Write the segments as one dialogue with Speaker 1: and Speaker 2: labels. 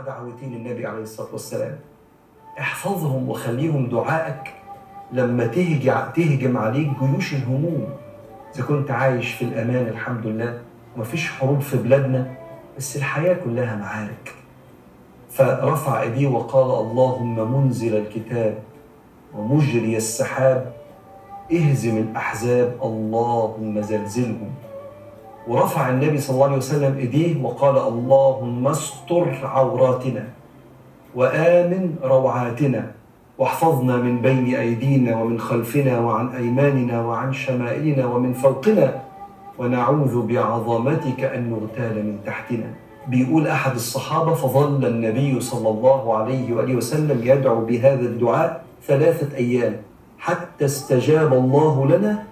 Speaker 1: مع دعوتين النبي عليه الصلاة والسلام. احفظهم وخليهم دعائك لما تهجم عليك جيوش الهموم. إذا كنت عايش في الأمان الحمد لله ومفيش حروب في بلادنا، بس الحياة كلها معارك. فرفع ايديه وقال: اللهم منزل الكتاب ومجري السحاب اهزم الأحزاب اللهم زلزلهم. ورفع النبي صلى الله عليه وسلم ايديه وقال: اللهم استر عوراتنا وآمن روعاتنا واحفظنا من بين أيدينا ومن خلفنا وعن أيماننا وعن شمائلنا ومن فوقنا ونعوذ بعظمتك أن نغتال من تحتنا. بيقول أحد الصحابة: فظل النبي صلى الله عليه وآله وسلم يدعو بهذا الدعاء 3 أيام حتى استجاب الله لنا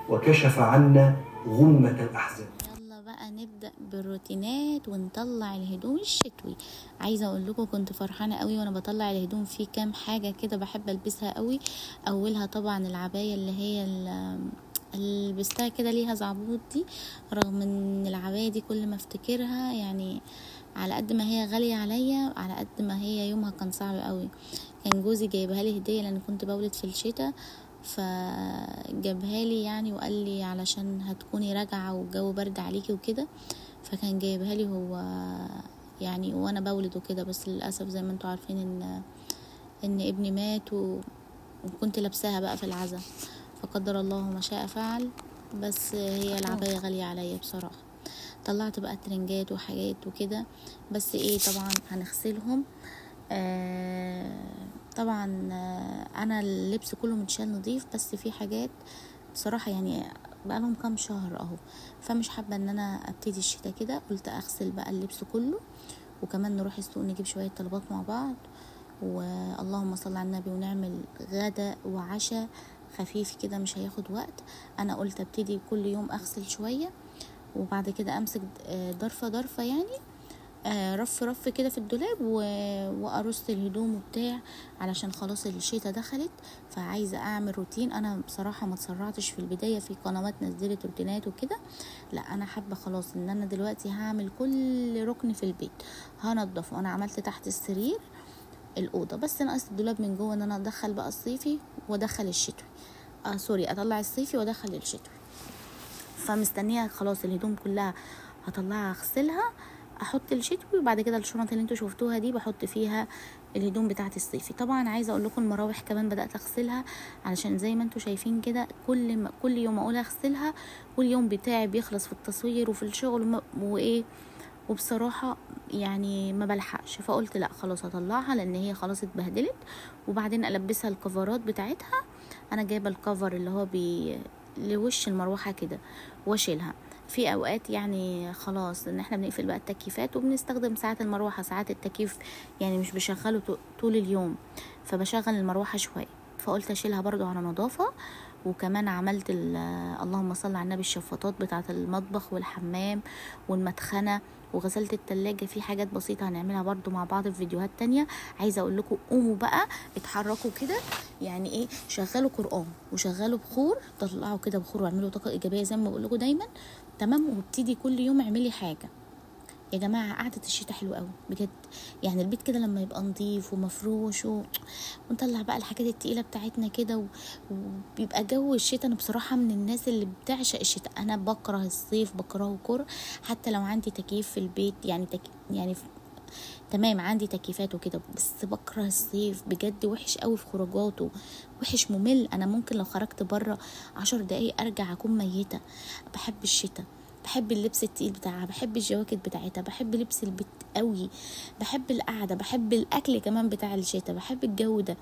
Speaker 1: وكشف عنا غمة الأحزان.
Speaker 2: يلا بقى نبدأ بالروتينات ونطلع الهدوم الشتوي. عايزة اقول لكم كنت فرحانة قوي وانا بطلع الهدوم. في كام حاجة كده بحب البسها قوي. اولها طبعا العباية اللي هي اللي لبستها كده ليها زعبوط دي، رغم ان العباية دي كل ما افتكرها يعني على قد ما هي غالية عليا على قد ما هي يومها كان صعب قوي. كان جوزي جايبها لي هدية لان كنت بولد في الشتاء، فجابها لي يعني وقال لي علشان هتكوني راجعة والجو برد عليكي وكده، فكان جايبها لي هو يعني وانا بولد وكده. بس للأسف زي ما انتوا عارفين ان ابني مات وكنت لابساها بقى في العزا، فقدر الله ما شاء فعل. بس هي العباية غالية عليا بصراحة. طلعت بقى ترنجات وحاجات وكده، بس ايه طبعا هنغسلهم. طبعا انا اللبس كله متشال نظيف، بس في حاجات بصراحة يعني بقالهم كام شهر اهو، فمش حابة ان انا ابتدي الشتاء كده. قلت اغسل بقى اللبس كله، وكمان نروح السوق نجيب شوية طلبات مع بعض، واللهم صل على النبي، ونعمل غدا وعشاء خفيف كده مش هياخد وقت. انا قلت ابتدي كل يوم اغسل شوية، وبعد كده امسك ضرفة يعني رف كده في الدولاب وارص الهدوم وبتاع، علشان خلاص الشتاء دخلت. فعايزه اعمل روتين. انا بصراحه ما تسرعتش في البدايه في قنوات نزلت روتينات وكده، لا انا حابه خلاص ان انا دلوقتي هعمل كل ركن في البيت هنضف. وانا عملت تحت السرير الاوضه، بس ناقص الدولاب من جوه ان انا ادخل بقى الصيفي وادخل الشتوي. اطلع الصيفي وادخل الشتوي. فمستنيه خلاص الهدوم كلها هطلعها اغسلها، احط الشتوي، وبعد كده الشنط اللي انتوا شفتوها دي بحط فيها الهدوم بتاعت الصيفي. طبعا عايزه اقول لكم المراوح كمان بدات اغسلها، علشان زي ما انتوا شايفين كده كل يوم اقول اغسلها، كل يوم بتاعي بيخلص في التصوير وفي الشغل وايه، وبصراحه يعني ما بلحقش. فقلت لا خلاص هطلعها لان هي خلاص اتبهدلت، وبعدين البسها الكفرات بتاعتها. انا جايبه الكفر اللي هو لوش المروحه كده واشيلها. في اوقات يعني خلاص ان احنا بنقفل بقى التكييفات وبنستخدم ساعات المروحه، ساعات التكييف يعني مش بشغله طول اليوم، فبشغل المروحه شويه. فقلت اشيلها برضو على نظافه. وكمان عملت اللهم صل على النبي الشفاطات بتاعه المطبخ والحمام والمدخنه، وغسلت التلاجة. في حاجات بسيطة هنعملها برضو مع بعض في فيديوهات تانية. عايزة اقول لكم قوموا بقى اتحركوا كده، يعني ايه، شغلوا قرآن وشغلوا بخور، طلعوا كده بخور واعملوا طاقة ايجابية زي ما بقول لكم دايما، تمام. وابتدي كل يوم اعملي حاجة. يا جماعة قعدة الشتاء حلوة قوي بجد، يعني البيت كده لما يبقى نظيف ومفروش ونطلع بقى الحاجات التقيلة بتاعتنا كده وبيبقى جو الشتاء. انا بصراحة من الناس اللي بتعشق الشتاء. انا بكره الصيف، بكرهه كره. حتى لو عندي تكييف في البيت يعني تمام عندي تكييفات وكده، بس بكره الصيف بجد. وحش قوي في خروجاته، وحش ممل. انا ممكن لو خرجت بره 10 دقايق ارجع اكون ميتة. بحب الشتاء، بحب اللبس التقيل بتاعها، بحب الجواكت بتاعتها، بحب لبس البيت قوي، بحب القعده، بحب الاكل كمان بتاع الشتاء، بحب الجو ده.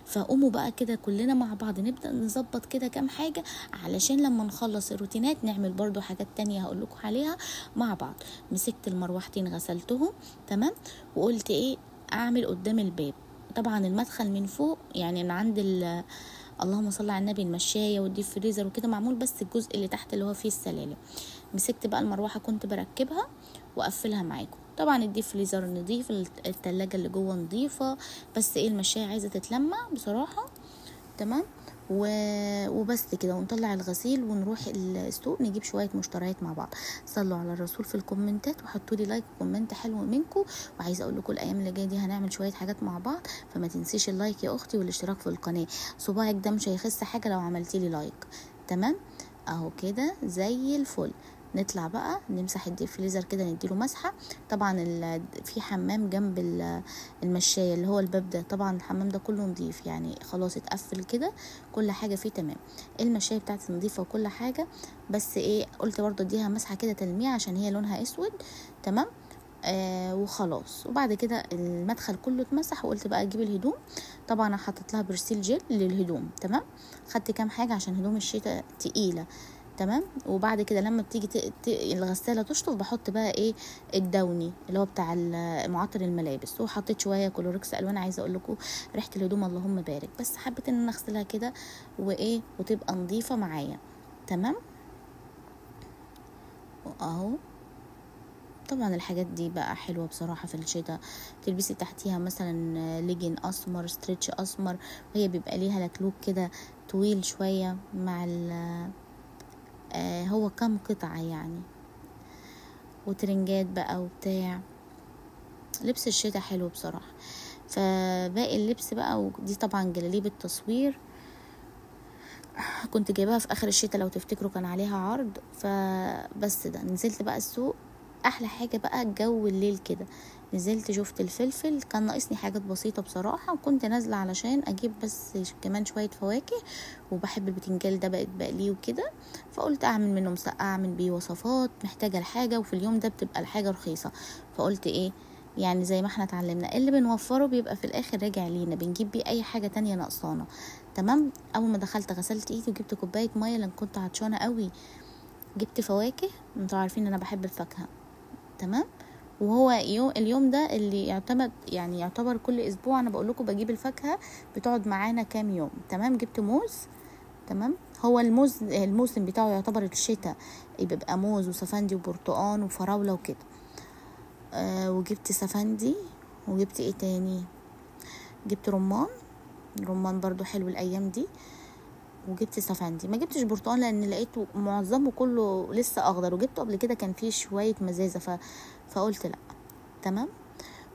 Speaker 2: فقوموا بقى كده كلنا مع بعض نبدا نظبط كده كام حاجه، علشان لما نخلص الروتينات نعمل برضو حاجات تانية هقول لكم عليها مع بعض. مسكت المروحتين غسلتهم تمام، وقلت ايه اعمل قدام الباب. طبعا المدخل من فوق يعني من عند اللهم صل على النبي المشايه والديب فريزر وكده معمول، بس الجزء اللي تحت اللي هو فيه السلالم. مسكت بقى المروحه كنت بركبها واقفلها معاكم. طبعا الديب فريزر نضيف، التلاجة اللي جوه نضيفه، بس ايه المشايه عايزه تتلمع بصراحه، تمام. وبس كده، ونطلع الغسيل ونروح السوق نجيب شويه مشتريات مع بعض. صلوا على الرسول في الكومنتات وحطوا لي لايك وكومنت حلو منكم. وعايزه اقول لكم الايام اللي جايه دي هنعمل شويه حاجات مع بعض، فما تنسيش اللايك يا اختي والاشتراك في القناه. صباعك ده مش هيخس حاجه لو عملتي لي لايك. تمام اهو كده زي الفل. نطلع بقى نمسح الديب فريزر كده، نديله مسحه. طبعا في حمام جنب المشايه اللي هو الباب ده، طبعا الحمام ده كله نضيف يعني، خلاص اتقفل كده، كل حاجه فيه تمام. المشايه بتاعتي نضيفه وكل حاجه، بس ايه قلت برضو اديها مسحه كده تلميع عشان هي لونها اسود. تمام وخلاص. وبعد كده المدخل كله اتمسح، وقلت بقى اجيب الهدوم. طبعا انا حطيت لها برسيل جل للهدوم. تمام خدت كام حاجه عشان هدوم الشتاء تقيله. تمام وبعد كده لما بتيجي الغساله تشطف، بحط بقى ايه الدوني اللي هو بتاع معطر الملابس، وحطيت شويه كلوركس الوان. عايزه اقول لكم ريحه الهدوم اللهم بارك، بس حبيت ان انا اغسلها كده وايه وتبقى نظيفه معايا. تمام اهو. طبعا الحاجات دي بقى حلوه بصراحه في الشتاء، تلبسي تحتيها مثلا ليجن اسمر، ستريتش اسمر، وهي بيبقى ليها لكلوك كده طويل شويه مع هو كام قطعه يعني، وترنجات بقى وبتاع. لبس الشتاء حلو بصراحه. فباقي اللبس بقى، ودي طبعا جلاليب التصوير كنت جايباها في اخر الشتاء لو تفتكروا، كان عليها عرض. فبس ده نزلت بقى السوق. احلى حاجه بقى جو الليل كده، نزلت شفت الفلفل، كان ناقصني حاجات بسيطه بصراحه، وكنت نازله علشان اجيب بس كمان شويه فواكه، وبحب البتنجال ده بقيت بقليه وكده، فقلت اعمل منه مسقعه، اعمل بيه وصفات محتاجه الحاجه، وفي اليوم ده بتبقى الحاجه رخيصه، فقلت ايه يعني زي ما احنا اتعلمنا اللي بنوفره بيبقى في الاخر راجع لينا، بنجيب بيه اي حاجه تانية ناقصانا. تمام اول ما دخلت غسلت ايدي وجبت كوبايه ميه لان كنت عطشانه قوي. جبت فواكه، انتوا عارفين انا بحب الفاكهه. تمام وهو اليوم ده اللي يعتبر كل اسبوع انا بقول لكم بجيب الفاكهه بتقعد معانا كام يوم. تمام جبت موز. تمام هو الموسم بتاعه يعتبر الشتاء، بيبقى موز وسفندي وبرتقان وفراوله وكده. وجبت سفندي، وجبت ايه تاني، جبت رمان برضو حلو الايام دي، وجبت سفندي. ما جبتش برتقان لان لقيته معظمه كله لسه اخضر، وجبته قبل كده كان فيه شويه مزازه فقلت لا. تمام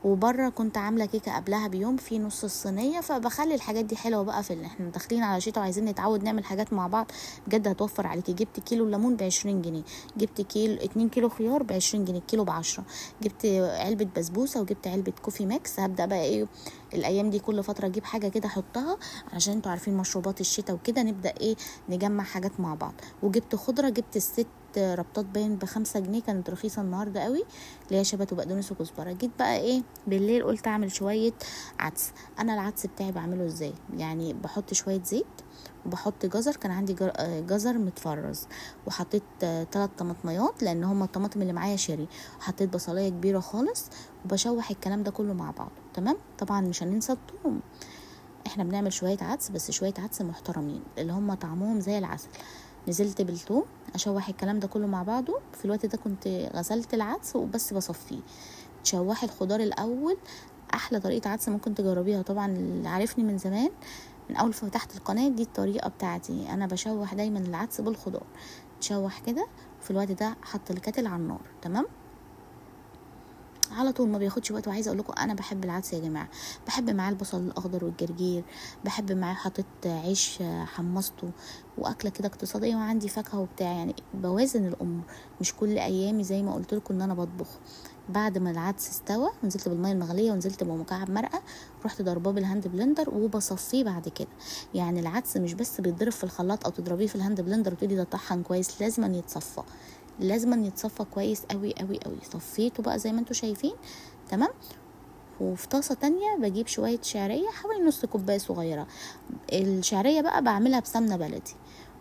Speaker 2: وبره كنت عامله كيكه قبلها بيوم في نص الصينيه، فبخلي الحاجات دي حلوه بقى في احنا داخلين على شتاء وعايزين نتعود نعمل حاجات مع بعض بجد هتوفر عليكي. جبت كيلو ليمون ب20 جنيه، جبت 2 كيلو خيار ب20 جنيه، الكيلو ب10، جبت علبه بسبوسه، وجبت علبه كوفي ماكس. هبدا بقى ايه الايام دي كل فتره اجيب حاجه كده احطها، عشان انتوا عارفين مشروبات الشتاء وكده، نبدا ايه نجمع حاجات مع بعض. وجبت خضره، جبت الست ربطات باين ب5 جنيه، كانت رخيصه النهارده قوي، اللي هي شبت وبقدونس وكزبره. جيت بقى ايه بالليل قلت اعمل شويه عدس. انا العدس بتاعي بعمله ازاي يعني، بحط شويه زيت وبحط جزر، كان عندي جزر متفرز، وحطيت 3 طماطميات لان هما الطماطم اللي معايا شيري، وحطيت بصلايه كبيره خالص، وبشوح الكلام ده كله مع بعض. تمام طبعا مش هننسى الثوم، احنا بنعمل شويه عدس بس شويه عدس محترمين اللي هما طعمهم زي العسل. نزلت بالثوم اشوح الكلام ده كله مع بعضه. في الوقت ده كنت غسلت العدس وبس بصفيه. تشوحي الخضار الاول، احلى طريقه عدس ممكن تجربيها. طبعا اللي عارفني من زمان من اول فتحت القناه دي الطريقه بتاعتي، انا بشوح دايما العدس بالخضار، تشوح كده. وفي الوقت ده حط الكاتل على النار. تمام على طول ما بياخدش وقت. وعايزه اقول لكم انا بحب العدس يا جماعه، بحب معاه البصل الاخضر والجرجير، بحب معاه حطيت عيش حمصته، واكله كده اقتصاديه وعندي فاكهه وبتاع، يعني بوازن الامور، مش كل ايامي زي ما قلت لكم ان انا بطبخ. بعد ما العدس استوى نزلت بالميه المغليه ونزلت بمكعب مرقه، رحت ضرباه بالهاند بلندر وبصفيه بعد كده. يعني العدس مش بس بيتضرب في الخلاط او تضربيه في الهاند بلندر وتقولي ده طحن كويس، لازم يتصفى، لازم يتصفى كويس قوي قوي قوي. صفيته بقى زي ما انتوا شايفين. تمام وفي طاسه تانية بجيب شويه شعريه حوالي نص كوبايه صغيره. الشعريه بقى بعملها بسمنه بلدي،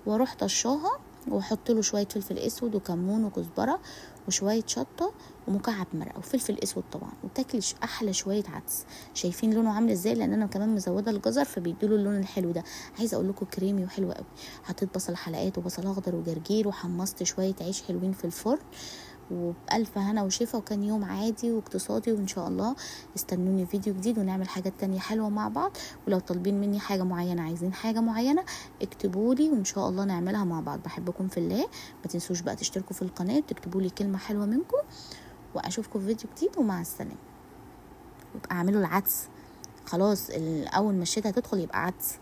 Speaker 2: واروح طشاها واحط له شويه فلفل اسود وكمون وكزبره وشويه شطه ومكعب مرقه وفلفل اسود طبعا، وتاكلي احلى شويه عدس. شايفين لونه عامل ازاي، لان انا كمان مزوده الجزر فبيديله اللون الحلو ده. عايزه اقول لكم كريمي وحلو قوي. حطيت بصل حلقات وبصل اخضر وجرجير، وحمصت شويه عيش حلوين في الفرن، وبألف هنا وشفا، وكان يوم عادي واقتصادي، وان شاء الله استنوني فيديو جديد ونعمل حاجات تانية حلوة مع بعض. ولو طالبين مني حاجة معينة، عايزين حاجة معينة، اكتبولي وان شاء الله نعملها مع بعض. بحبكم في الله، ما تنسوش بقى تشتركوا في القناة وتكتبولي كلمة حلوة منكم، واشوفكم في فيديو جديد ومع السلامة. يبقى اعملوا العدس، خلاص اول ما الشتا هتدخل يبقى عدس.